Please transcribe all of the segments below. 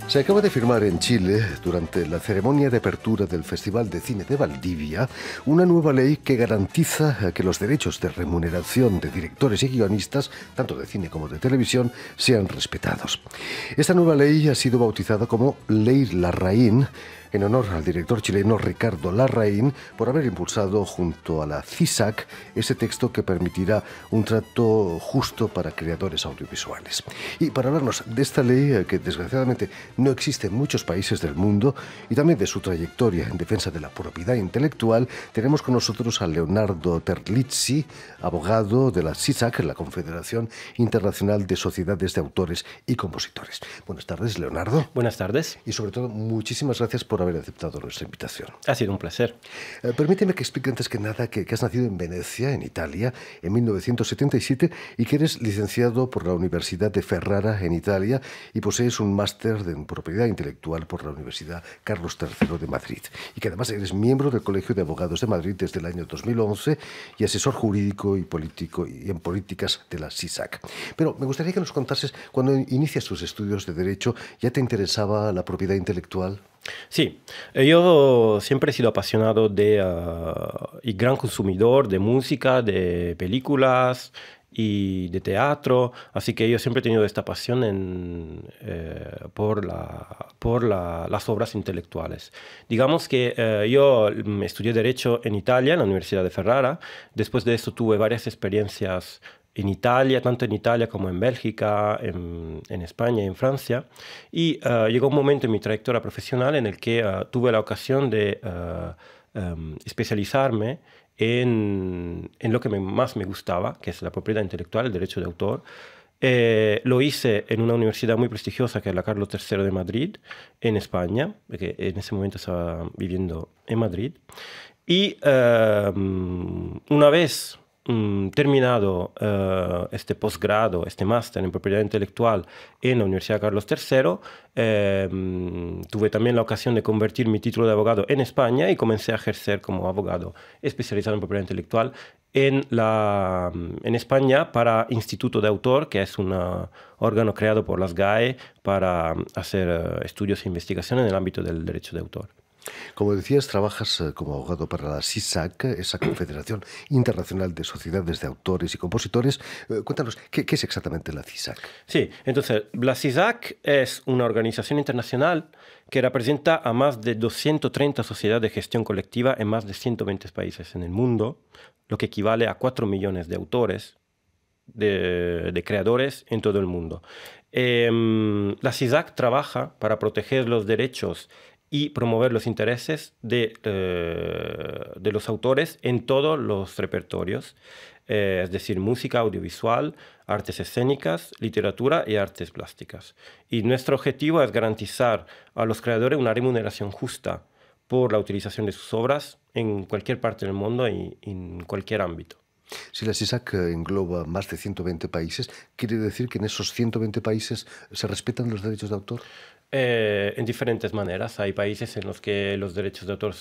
Se acaba de firmar en Chile, durante la ceremonia de apertura del Festival de Cine de Valdivia, una nueva ley que garantiza que los derechos de remuneración de directores y guionistas, tanto de cine como de televisión, sean respetados. Esta nueva ley ha sido bautizada como Ley Larraín, en honor al director chileno Ricardo Larraín por haber impulsado junto a la CISAC ese texto que permitirá un trato justo para creadores audiovisuales. Y para hablarnos de esta ley, que desgraciadamente no existe en muchos países del mundo, y también de su trayectoria en defensa de la propiedad intelectual, tenemos con nosotros a Leonardo Terlizzi, abogado de la CISAC, la Confederación Internacional de Sociedades de Autores y Compositores. Buenas tardes, Leonardo. Buenas tardes. Y sobre todo, muchísimas gracias por haber aceptado nuestra invitación. Ha sido un placer. Permíteme que explique antes que nada que has nacido en Venecia, en Italia, en 1977 y que eres licenciado por la Universidad de Ferrara, en Italia, y posees un máster en propiedad intelectual por la Universidad Carlos III de Madrid. Y que además eres miembro del Colegio de Abogados de Madrid desde el año 2011 y asesor jurídico y político y en políticas de la CISAC. Pero me gustaría que nos contases, cuando inicias tus estudios de Derecho, ¿ya te interesaba la propiedad intelectual? Sí, yo siempre he sido apasionado y gran consumidor de música, de películas y de teatro, así que yo siempre he tenido esta pasión por las obras intelectuales. Digamos que yo estudié Derecho en Italia, en la Universidad de Ferrara. Después de eso tuve varias experiencias en Italia, tanto en Italia como en Bélgica, en España y en Francia. Y llegó un momento en mi trayectoria profesional en el que tuve la ocasión de especializarme en lo que más me gustaba, que es la propiedad intelectual, el derecho de autor. Lo hice en una universidad muy prestigiosa, que es la Carlos III de Madrid, en España, porque en ese momento estaba viviendo en Madrid. Y una vez terminado este posgrado, este máster en propiedad intelectual en la Universidad Carlos III, tuve también la ocasión de convertir mi título de abogado en España y comencé a ejercer como abogado especializado en propiedad intelectual en España para Instituto de Autor, que es un órgano creado por las GAE para hacer estudios e investigación en el ámbito del derecho de autor. Como decías, trabajas como abogado para la CISAC, esa Confederación Internacional de Sociedades de Autores y Compositores. Cuéntanos, ¿qué es exactamente la CISAC? Sí, entonces, la CISAC es una organización internacional que representa a más de 230 sociedades de gestión colectiva en más de 120 países en el mundo, lo que equivale a 4 millones de autores, de creadores en todo el mundo. La CISAC trabaja para proteger los derechos y promover los intereses de los autores en todos los repertorios, es decir, música, audiovisual, artes escénicas, literatura y artes plásticas. Y nuestro objetivo es garantizar a los creadores una remuneración justa por la utilización de sus obras en cualquier parte del mundo y en cualquier ámbito. Si la CISAC engloba más de 120 países, ¿quiere decir que en esos 120 países se respetan los derechos de autor? En diferentes maneras. Hay países en los que los derechos de autor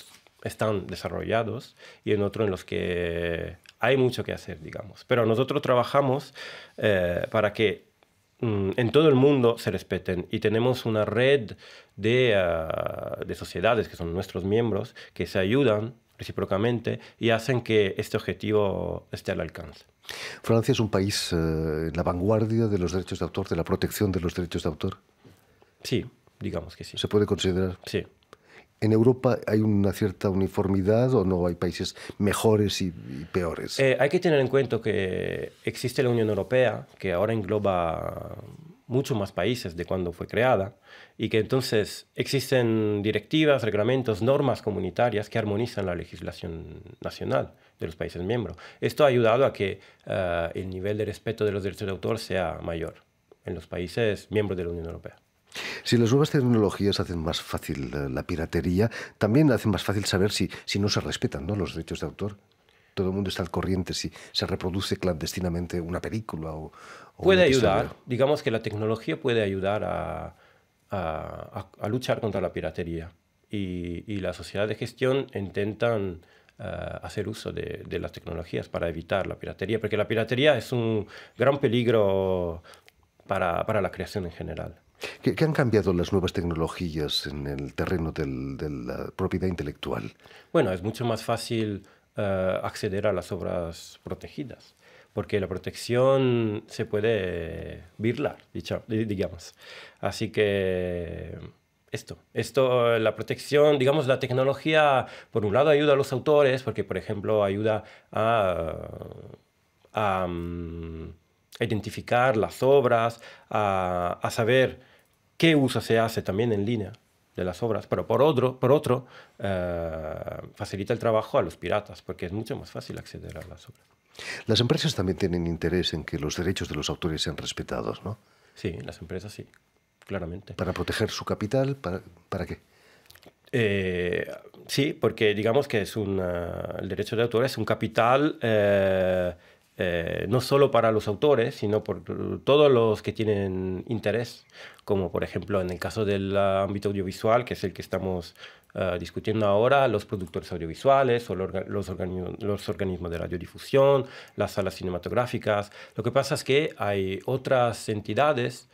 están desarrollados y en otros en los que hay mucho que hacer, digamos. Pero nosotros trabajamos para que en todo el mundo se respeten, y tenemos una red de sociedades que son nuestros miembros que se ayudan recíprocamente y hacen que este objetivo esté al alcance. ¿Francia es un país en la vanguardia de los derechos de autor, de la protección de los derechos de autor? Sí, digamos que sí. ¿Se puede considerar? Sí. ¿En Europa hay una cierta uniformidad o no hay países mejores y peores? Hay que tener en cuenta que existe la Unión Europea, que ahora engloba muchos más países de cuando fue creada, y que entonces existen directivas, reglamentos, normas comunitarias que armonizan la legislación nacional de los países miembros. Esto ha ayudado a que el nivel de respeto de los derechos de autor sea mayor en los países miembros de la Unión Europea. Si las nuevas tecnologías hacen más fácil la piratería, también hacen más fácil saber si no se respetan, ¿no?, los derechos de autor. Todo el mundo está al corriente si se reproduce clandestinamente una película o puede ayudar. Digamos que la tecnología puede ayudar a luchar contra la piratería. Y la sociedad de gestión intentan hacer uso de las tecnologías para evitar la piratería, porque la piratería es un gran peligro para la creación en general. ¿Qué han cambiado las nuevas tecnologías en el terreno de la propiedad intelectual? Bueno, es mucho más fácil acceder a las obras protegidas, porque la protección se puede birlar, digamos. Así que la protección, digamos, la tecnología, por un lado ayuda a los autores, porque, por ejemplo, ayuda a identificar las obras, a saber qué uso se hace también en línea de las obras, pero por otro facilita el trabajo a los piratas, porque es mucho más fácil acceder a las obras. Las empresas también tienen interés en que los derechos de los autores sean respetados, ¿no? Sí, las empresas sí, claramente. Para proteger su capital, ¿para qué? Sí, porque digamos que el derecho de autor es un capital no solo para los autores, sino por todos los que tienen interés, como por ejemplo en el caso del ámbito audiovisual, que es el que estamos discutiendo ahora, los productores audiovisuales o los organismos de radiodifusión, las salas cinematográficas. Lo que pasa es que hay otras entidades,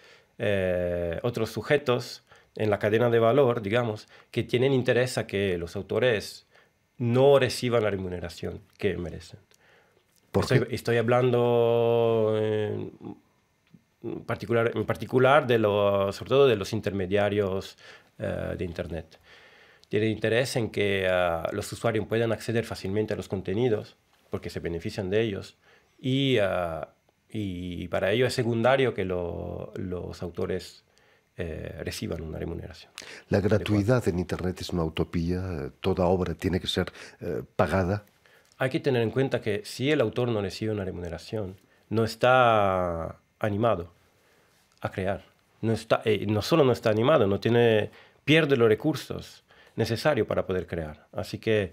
otros sujetos en la cadena de valor, digamos, que tienen interés a que los autores no reciban la remuneración que merecen. Estoy hablando en particular sobre todo de los intermediarios de Internet. Tienen interés en que los usuarios puedan acceder fácilmente a los contenidos porque se benefician de ellos y para ello es secundario que los autores reciban una remuneración. La gratuidad en Internet es una utopía, toda obra tiene que ser pagada. Hay que tener en cuenta que si el autor no recibe una remuneración, no está animado a crear. No solo no está animado, pierde los recursos necesarios para poder crear. Así que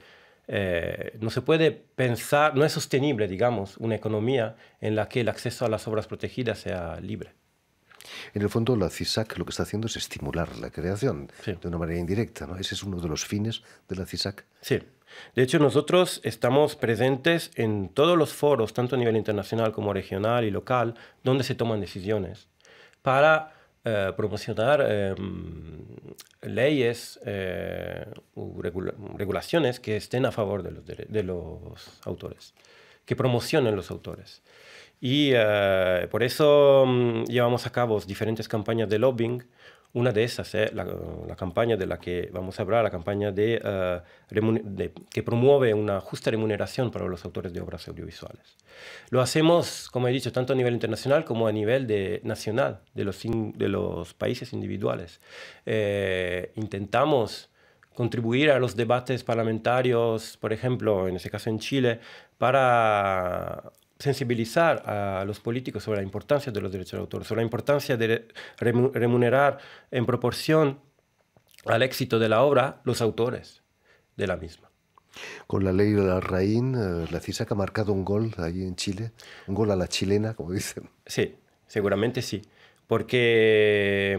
no se puede pensar, no es sostenible, digamos, una economía en la que el acceso a las obras protegidas sea libre. En el fondo, la CISAC lo que está haciendo es estimular la creación de una manera indirecta, ¿no? Ese es uno de los fines de la CISAC. Sí. De hecho, nosotros estamos presentes en todos los foros, tanto a nivel internacional como regional y local, donde se toman decisiones para promocionar leyes o regulaciones que estén a favor de los autores, que promocionen los autores. Y por eso llevamos a cabo diferentes campañas de lobbying. Una de esas es la campaña de la que vamos a hablar, la campaña que promueve una justa remuneración para los autores de obras audiovisuales. Lo hacemos, como he dicho, tanto a nivel internacional como a nivel nacional, de los países individuales. Intentamos contribuir a los debates parlamentarios, por ejemplo, en este caso en Chile, para sensibilizar a los políticos sobre la importancia de los derechos de autor, sobre la importancia de remunerar en proporción al éxito de la obra los autores de la misma. Con la ley de la Larraín, la CISAC ha marcado un gol ahí en Chile, un gol a la chilena, como dicen. Sí, seguramente sí, porque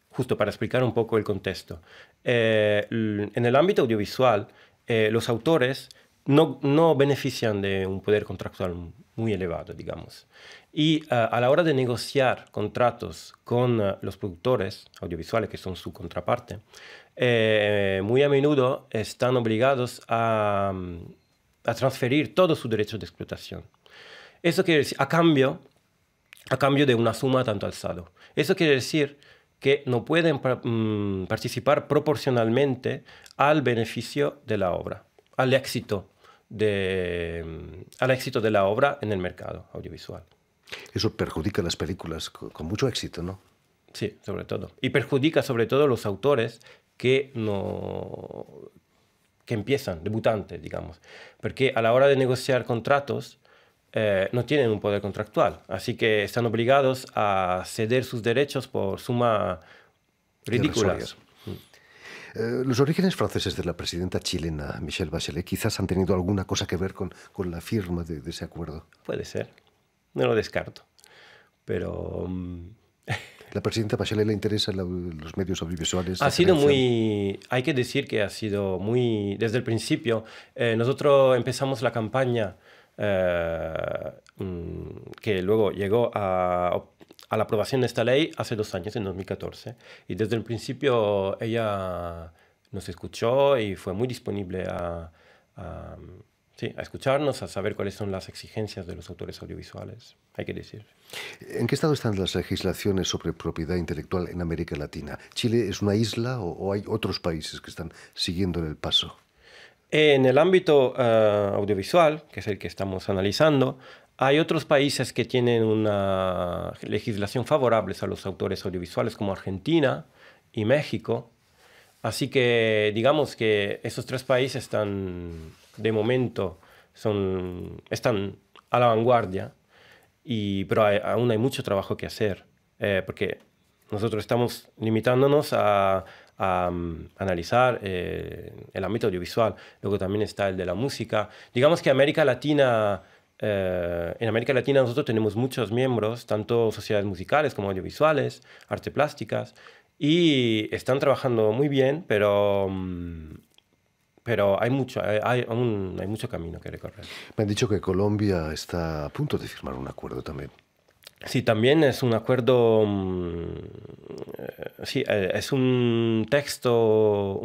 justo para explicar un poco el contexto, en el ámbito audiovisual, los autores no benefician de un poder contractual muy elevado, digamos. Y a la hora de negociar contratos con los productores audiovisuales, que son su contraparte, muy a menudo están obligados a transferir todos sus derechos de explotación. Eso quiere decir, a cambio de una suma tanto alzado. Eso quiere decir que no pueden participar proporcionalmente al beneficio de la obra, al éxito de la obra en el mercado audiovisual. Eso perjudica las películas con mucho éxito, ¿no? Sí, sobre todo. Y perjudica sobre todo a los autores que empiezan, debutantes, digamos. Porque a la hora de negociar contratos no tienen un poder contractual. Así que están obligados a ceder sus derechos por sumas ridículas. Los orígenes franceses de la presidenta chilena Michelle Bachelet quizás han tenido alguna cosa que ver con la firma de ese acuerdo. Puede ser, no lo descarto, pero... ¿La presidenta Bachelet le interesan los medios audiovisuales? Hay que decir que ha sido muy... Desde el principio, nosotros empezamos la campaña que luego llegó a a la aprobación de esta ley hace 2 años, en 2014. Y desde el principio ella nos escuchó y fue muy disponible sí, a escucharnos, a saber cuáles son las exigencias de los autores audiovisuales, hay que decir. ¿En qué estado están las legislaciones sobre propiedad intelectual en América Latina? ¿Chile es una isla o hay otros países que están siguiendo el paso? En el ámbito audiovisual, que es el que estamos analizando, hay otros países que tienen una legislación favorable a los autores audiovisuales, como Argentina y México. Así que digamos que esos 3 países están, de momento, están a la vanguardia, pero aún hay mucho trabajo que hacer, porque nosotros estamos limitándonos a analizar el ámbito audiovisual. Luego también está el de la música. Digamos que en América Latina nosotros tenemos muchos miembros, tanto sociedades musicales como audiovisuales, artes plásticas, y están trabajando muy bien, pero aún hay mucho camino que recorrer. Me han dicho que Colombia está a punto de firmar un acuerdo también. Sí, también es un acuerdo, sí, es un texto,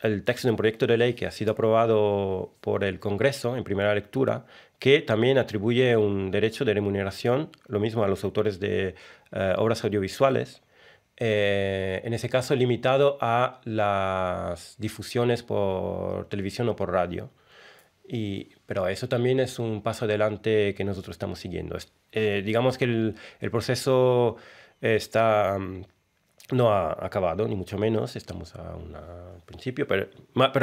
el texto de un proyecto de ley que ha sido aprobado por el Congreso en primera lectura, que también atribuye un derecho de remuneración, lo mismo a los autores de obras audiovisuales, en ese caso limitado a las difusiones por televisión o por radio. Pero eso también es un paso adelante que nosotros estamos siguiendo. Digamos que el proceso no ha acabado, ni mucho menos. Estamos al principio, pero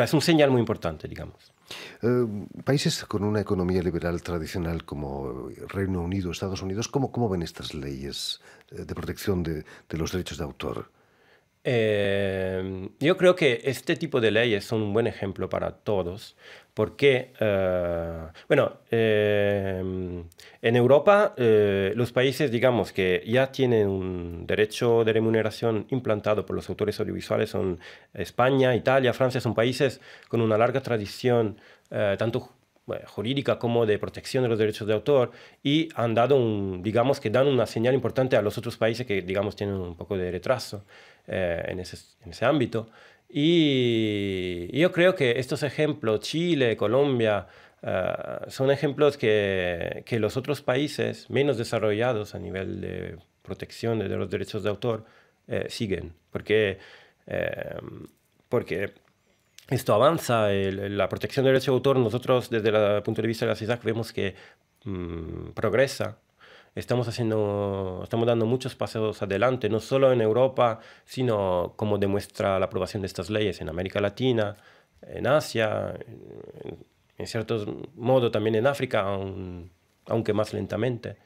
es un señal muy importante, digamos. Países con una economía liberal tradicional como Reino Unido, Estados Unidos, ¿cómo ven estas leyes de protección de los derechos de autor? Yo creo que este tipo de leyes son un buen ejemplo para todos, porque, en Europa los países, digamos, que ya tienen un derecho de remuneración implantado por los autores audiovisuales son España, Italia, Francia, son países con una larga tradición, tanto jurídica como de protección de los derechos de autor, y han dado digamos que dan una señal importante a los otros países que, digamos, tienen un poco de retraso en ese ámbito. Y yo creo que estos ejemplos, Chile, Colombia, son ejemplos que los otros países menos desarrollados a nivel de protección de los derechos de autor siguen, porque esto avanza, la protección del derecho de autor, nosotros desde el punto de vista de la CISAC vemos que progresa. Estamos dando muchos pasos adelante, no solo en Europa, sino como demuestra la aprobación de estas leyes en América Latina, en Asia, en cierto modo también en África, aunque más lentamente.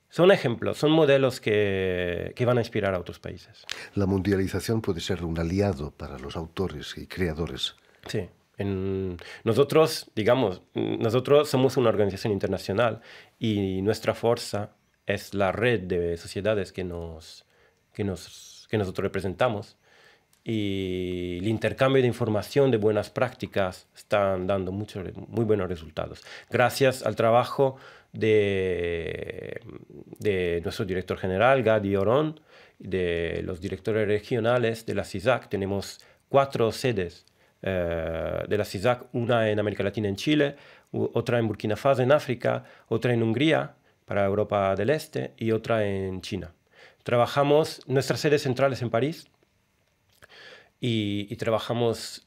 Son ejemplos, son modelos que van a inspirar a otros países. La mundialización puede ser un aliado para los autores y creadores. Sí. Nosotros somos una organización internacional y nuestra fuerza es la red de sociedades que nosotros representamos, y el intercambio de información, de buenas prácticas, están dando muy buenos resultados. Gracias al trabajo de nuestro director general, Gadi Orón, de los directores regionales de la CISAC. Tenemos 4 sedes de la CISAC, una en América Latina, en Chile, otra en Burkina Faso, en África, otra en Hungría, para Europa del Este, y otra en China. Nuestra sede central es en París, y trabajamos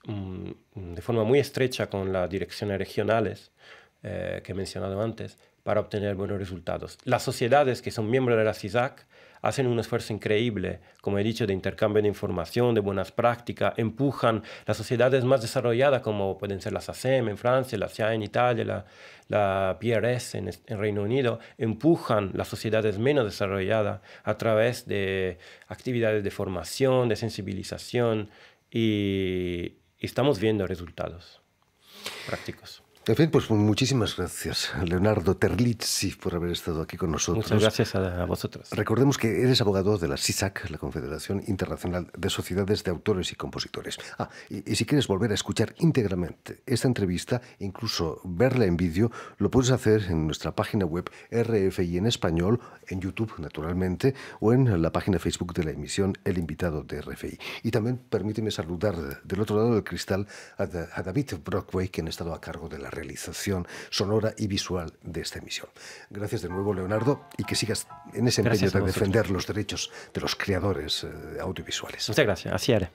de forma muy estrecha con las direcciones regionales que he mencionado antes para obtener buenos resultados. Las sociedades que son miembros de la CISAC hacen un esfuerzo increíble, como he dicho, de intercambio de información, de buenas prácticas, empujan las sociedades más desarrolladas, como pueden ser la SACEM en Francia, la SIAE en Italia, la PRS en Reino Unido, empujan las sociedades menos desarrolladas a través de actividades de formación, de sensibilización, y estamos viendo resultados prácticos. En fin, pues muchísimas gracias, Leonardo Terlizzi, por haber estado aquí con nosotros. Muchas gracias a vosotros. Recordemos que eres abogado de la CISAC, la Confederación Internacional de Sociedades de Autores y Compositores. Y si quieres volver a escuchar íntegramente esta entrevista, incluso verla en vídeo, lo puedes hacer en nuestra página web RFI en español, en YouTube, naturalmente, o en la página Facebook de la emisión El Invitado de RFI. Y también permíteme saludar del otro lado del cristal a David Brockway, quien ha estado a cargo de la realización sonora y visual de esta emisión. Gracias de nuevo, Leonardo, y que sigas en ese empeño de defender los derechos de los creadores audiovisuales. Muchas gracias, así haré.